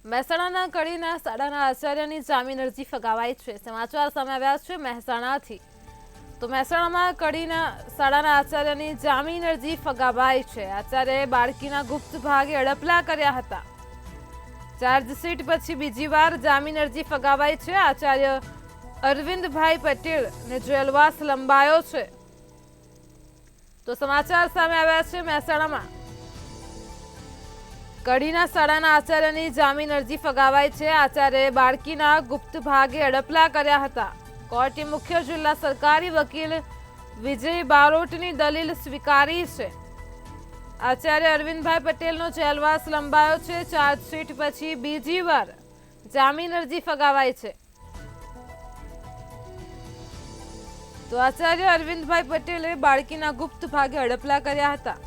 મહેસાણાના કડીના શાળાના આચાર્યની જામીન અરજી ફગાવાઈ છે। સમાચાર સામે આવ્યા છે મહેસાણાથી। તો મહેસાણામાં કડીના શાળાના આચાર્યની જામીન અરજી ફગાવાઈ છે। આચાર્યએ બાળકીના ગુપ્ત ભાગે અડપલા કર્યા હતા। ચાર્જશીટ પછી બીજી વાર જામીન અરજી ફગાવાઈ છે। આચાર્ય અરવિંદભાઈ પટેલને જેલવાસ લંબાયો છે। તો સમાચાર સામે આવ્યા છે મહેસાણામાં કડીના શાળાના આચાર્યની જામીન અરજી ફગાવાઈ છે। આચાર્યએ બાળકીના ગુપ્ત ભાગે અડપલા કર્યા હતા। કોર્ટે મુખ્ય જિલ્લા સરકારી વકીલ વિજય બારોટની દલીલ સ્વીકારી છે। આચાર્ય અરવિંદભાઈ પટેલનો જેલવાસ લંબાયો છે। ચાર્જશીટ પછી બીજી વાર જામીન અરજી ફગાવાઈ છે। તો આચાર્ય અરવિંદભાઈ પટેલે બાળકીના ગુપ્ત ભાગે અડપલા કર્યા હતા।